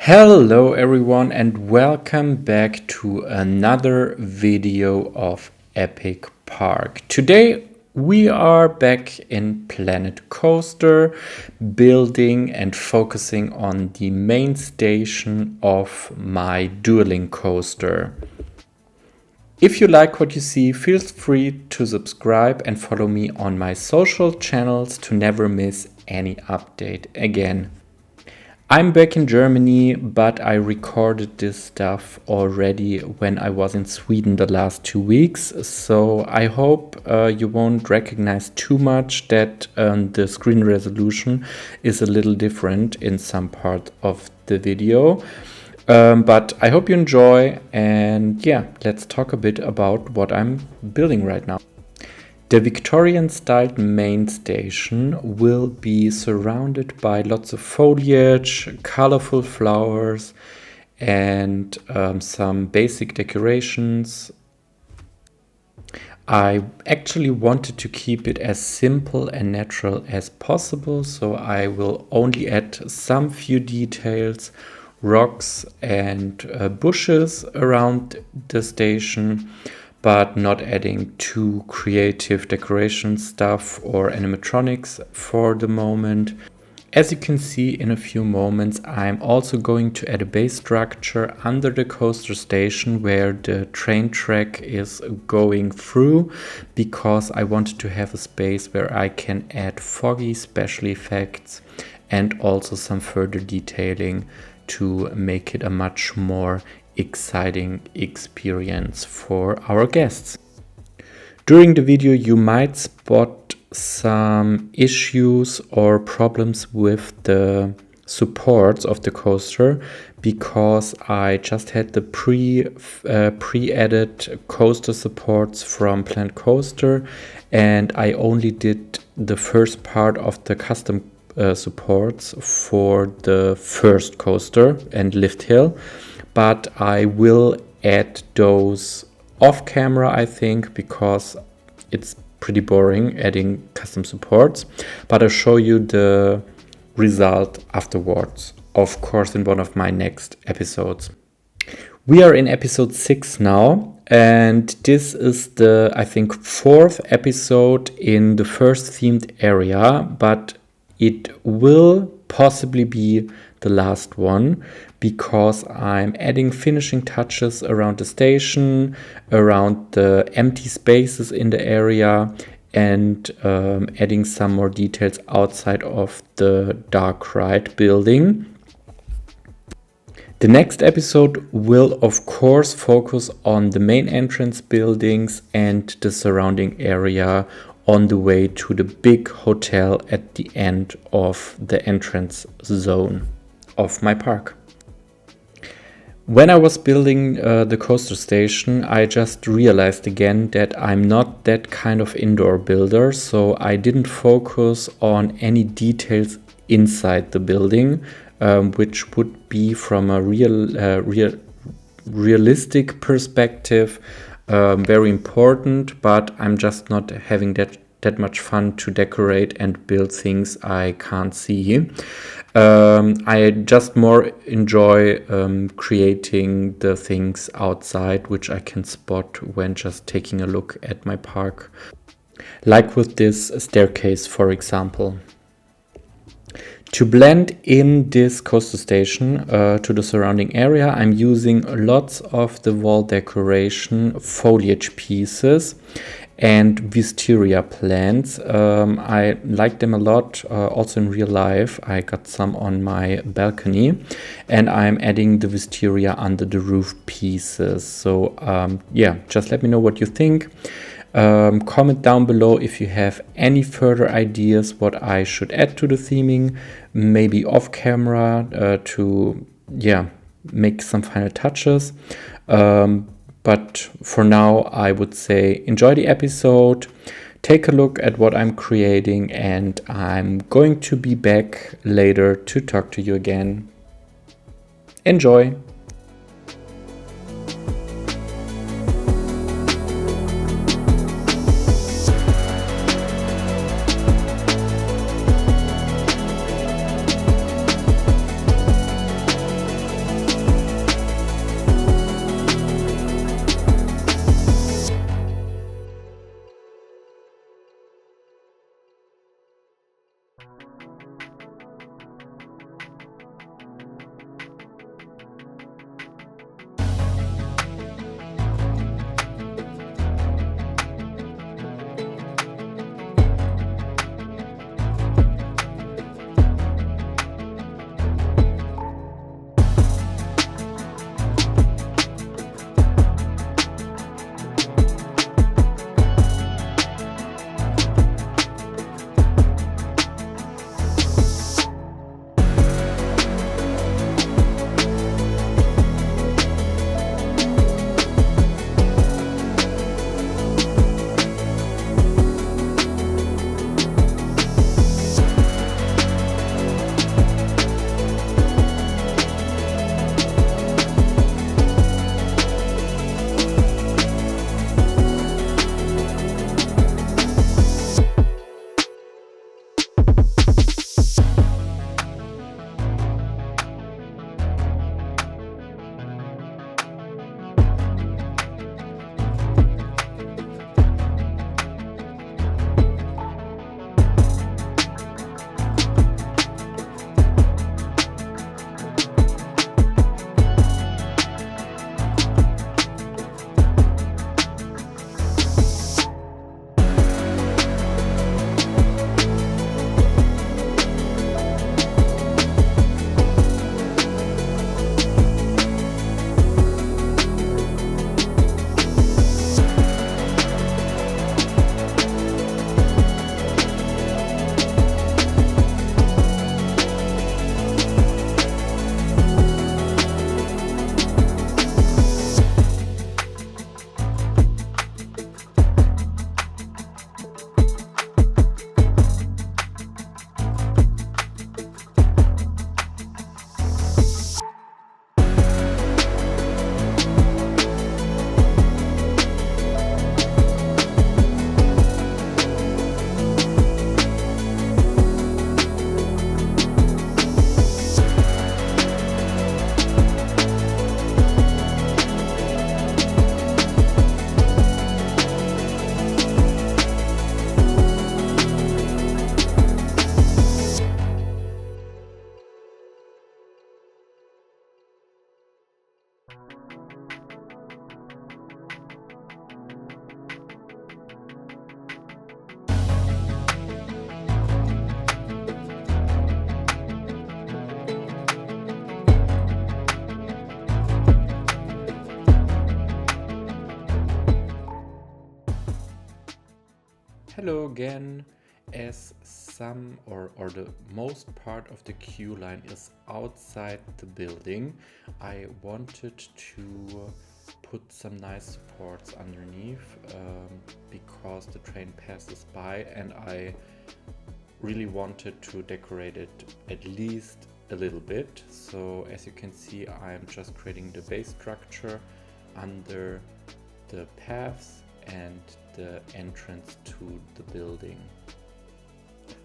Hello everyone and welcome back to another video of Epic Park. Today we are back in Planet Coaster, building and focusing on the main station of my dueling coaster. If you like what you see, feel free to subscribe and follow me on my social channels to never miss any update again. I'm back in Germany, but I recorded this stuff already when I was in Sweden the last 2 weeks, so I hope you won't recognize too much that the screen resolution is a little different in some part of the video. But I hope you enjoy, and yeah, let's talk a bit about what I'm building right now. The Victorian-styled main station will be surrounded by lots of foliage, colorful flowers, and some basic decorations. I actually wanted to keep it as simple and natural as possible, so I will only add some few details, rocks and bushes around the station, but not adding too creative decoration stuff or animatronics for the moment. As you can see in a few moments, I'm also going to add a base structure under the coaster station where the train track is going through, because I wanted to have a space where I can add foggy special effects and also some further detailing to make it a much more exciting experience for our guests. During the video you might spot some issues or problems with the supports of the coaster, because I just had the pre-added coaster supports from PlanCo, and I only did the first part of the custom supports for the first coaster and lift hill. But I will add those off camera, I think, because it's pretty boring adding custom supports. But I'll show you the result afterwards, of course, in one of my next episodes. We are in episode 6 now, and this is the, I think, 4th episode in the first themed area, but it will possibly be the last one, because I'm adding finishing touches around the station, around the empty spaces in the area, and adding some more details outside of the dark ride building. The next episode will of course focus on the main entrance buildings and the surrounding area on the way to the big hotel at the end of the entrance zone of my park. When I was building the coaster station, I just realized again that I'm not that kind of indoor builder, so I didn't focus on any details inside the building, which would be from a realistic perspective very important, but I'm just not having that much fun to decorate and build things I can't see. I just more enjoy creating the things outside which I can spot when just taking a look at my park, like with this staircase, for example. To blend in this coaster station to the surrounding area, I'm using lots of the wall decoration foliage pieces and wisteria plants. I like them a lot, also in real life. I got some on my balcony, and I'm adding the wisteria under the roof pieces. So yeah, just let me know what you think. Comment down below if you have any further ideas what I should add to the theming, maybe off camera to make some final touches. But for now, I would say enjoy the episode, take a look at what I'm creating, and I'm going to be back later to talk to you again. Enjoy! Hello again. As some or the most part of the queue line is outside the building, I wanted to put some nice supports underneath because the train passes by, and I really wanted to decorate it at least a little bit. So as you can see, I'm just creating the base structure under the paths and the entrance to the building.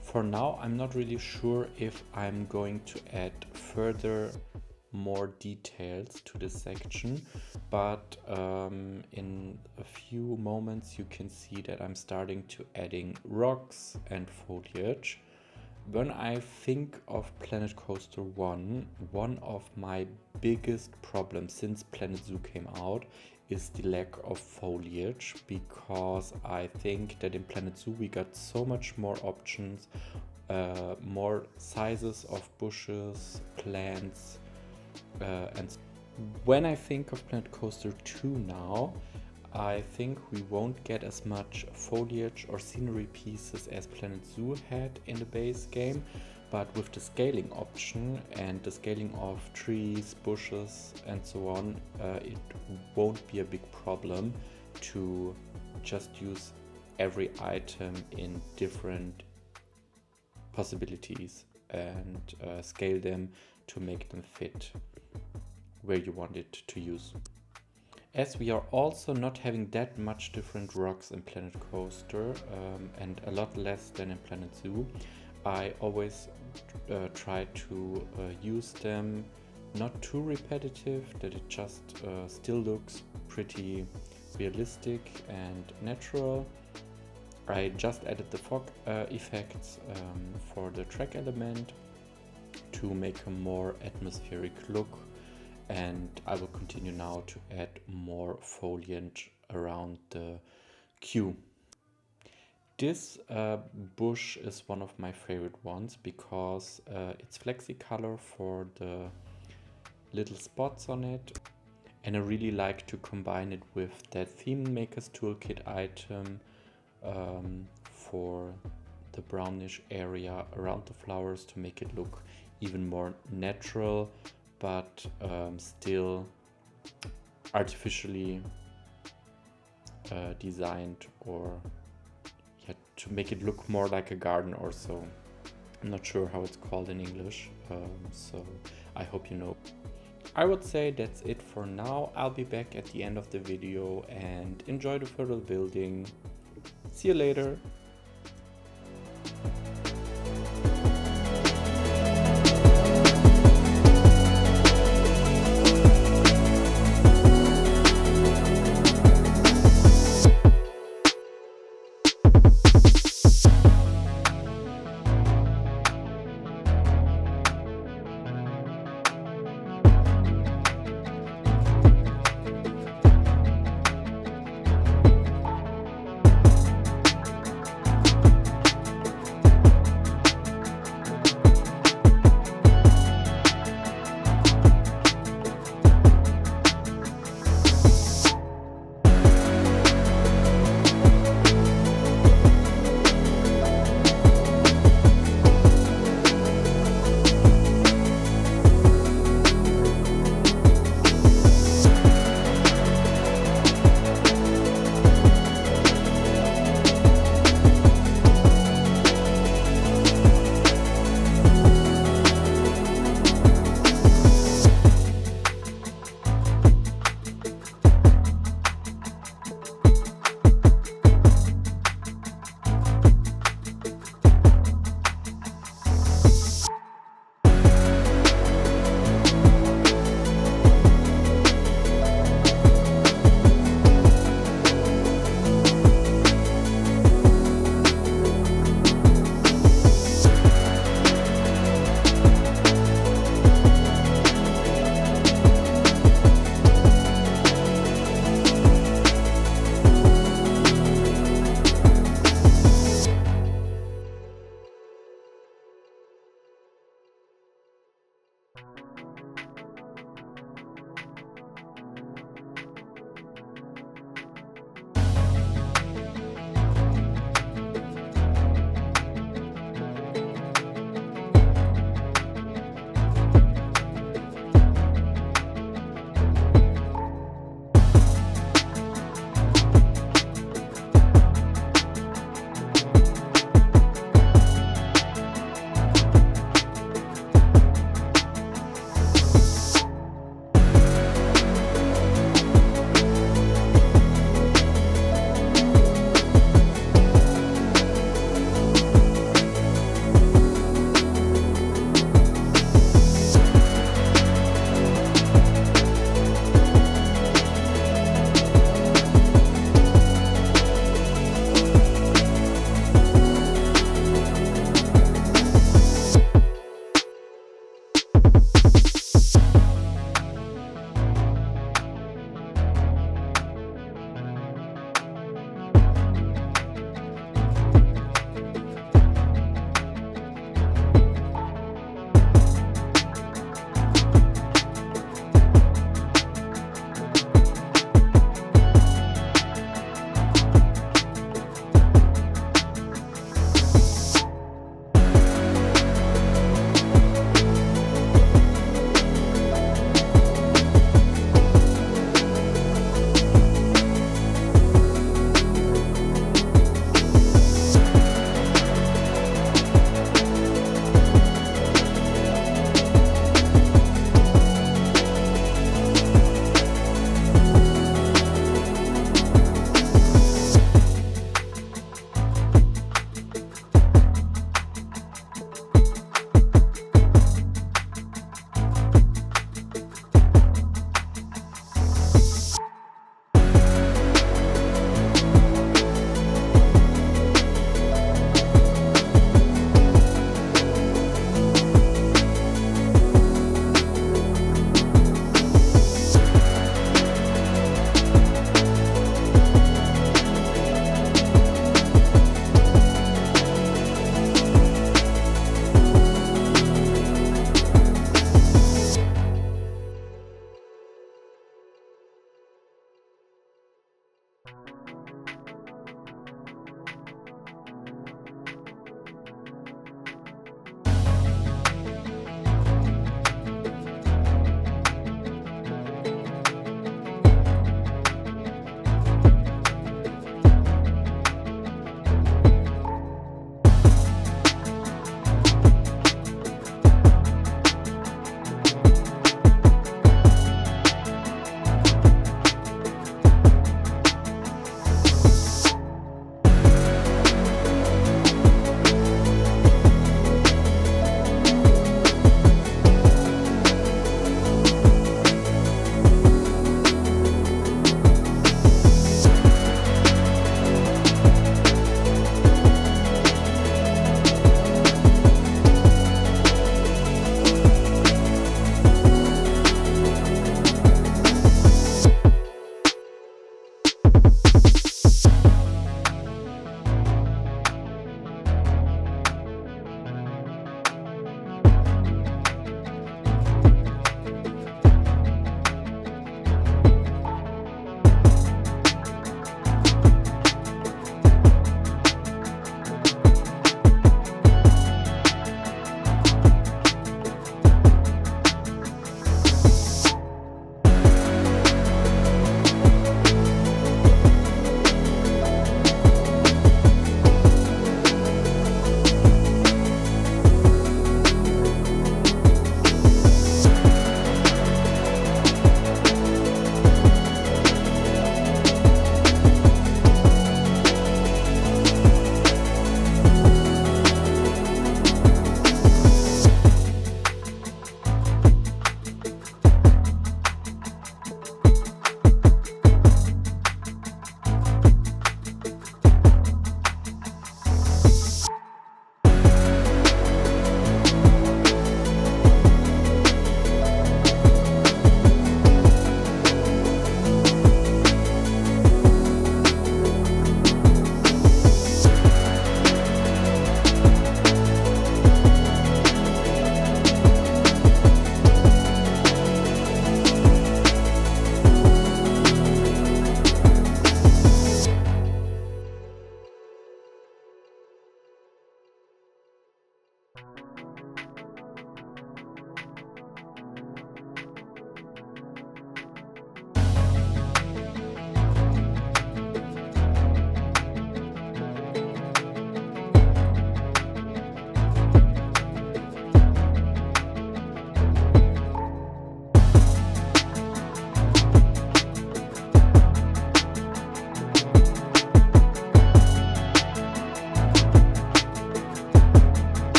For now, I'm not really sure if I'm going to add further more details to this section, but in a few moments you can see that I'm starting to adding rocks and foliage. When I think of Planet Coaster 1, one of my biggest problems since Planet Zoo came out is the lack of foliage, because I think that in Planet Zoo we got so much more options, more sizes of bushes, plants, and when I think of Planet Coaster 2 now, I think we won't get as much foliage or scenery pieces as Planet Zoo had in the base game, but with the scaling option and the scaling of trees, bushes and so on, it won't be a big problem to just use every item in different possibilities and scale them to make them fit where you want it to use. As we are also not having that much different rocks in Planet Coaster and a lot less than in Planet Zoo, I always try to use them not too repetitive, that it just still looks pretty realistic and natural. I just added the fog effects for the track element to make a more atmospheric look, and I will continue now to add more foliage around the queue. This bush is one of my favorite ones because it's flexi-color for the little spots on it, and I really like to combine it with that Theme Maker's Toolkit item for the brownish area around the flowers to make it look even more natural, but still artificially designed, or to make it look more like a garden or so. I'm not sure how it's called in English, so I hope you know. I would say that's it for now. I'll be back at the end of the video, and enjoy the further building. See you later.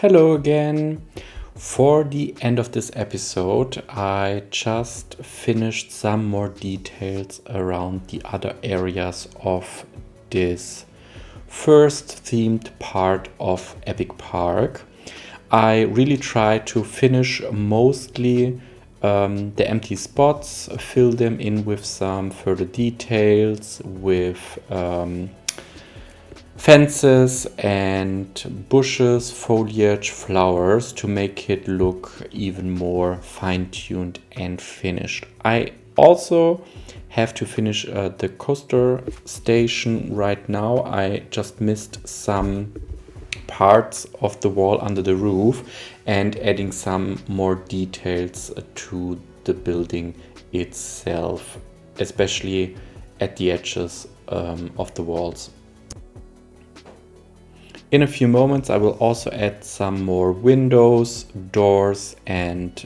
Hello again. For the end of this episode, I just finished some more details around the other areas of this first themed part of Epic Park. I really tried to finish mostly the empty spots, fill them in with some further details, with fences and bushes, foliage, flowers, to make it look even more fine-tuned and finished. I also have to finish the coaster station right now. I just missed some parts of the wall under the roof and adding some more details to the building itself, especially at the edges of the walls. In a few moments, I will also add some more windows, doors, and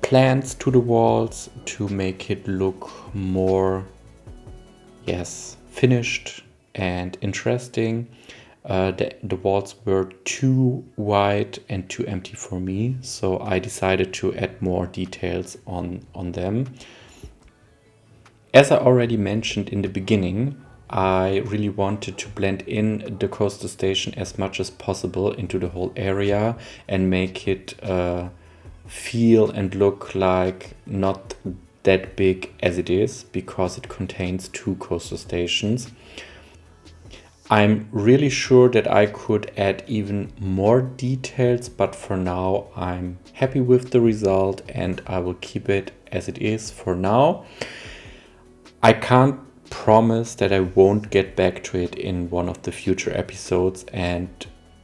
plants to the walls to make it look more, finished and interesting. The walls were too wide and too empty for me, so I decided to add more details on them. As I already mentioned in the beginning, I really wanted to blend in the coaster station as much as possible into the whole area and make it feel and look like not that big as it is, because it contains 2 coaster stations. I'm really sure that I could add even more details, but for now I'm happy with the result and I will keep it as it is for now. I can't promise that I won't get back to it in one of the future episodes and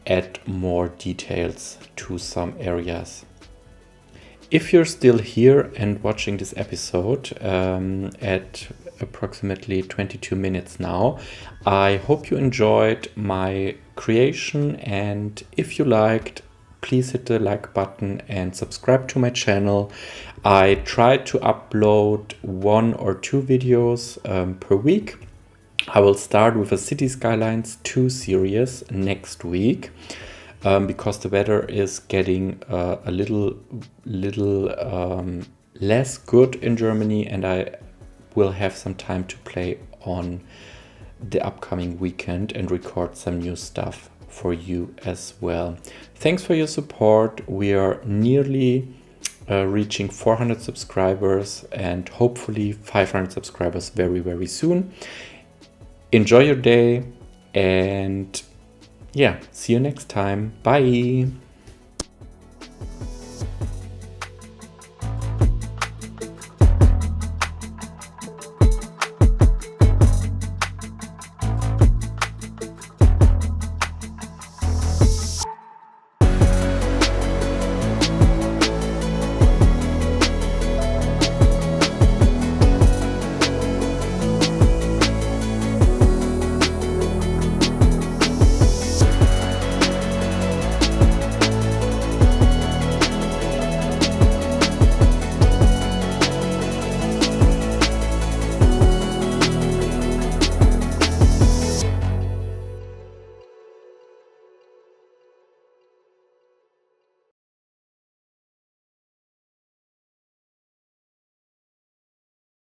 add more details to some areas. If you're still here and watching this episode at approximately 22 minutes now, I hope you enjoyed my creation, and if you liked, please hit the like button and subscribe to my channel. I try to upload 1 or 2 videos per week. I will start with a City Skylines 2 series next week because the weather is getting a little less good in Germany, and I will have some time to play on the upcoming weekend and record some new stuff for you as well. Thanks for your support. We are nearly reaching 400 subscribers and hopefully 500 subscribers very, very soon. Enjoy your day and see you next time. Bye.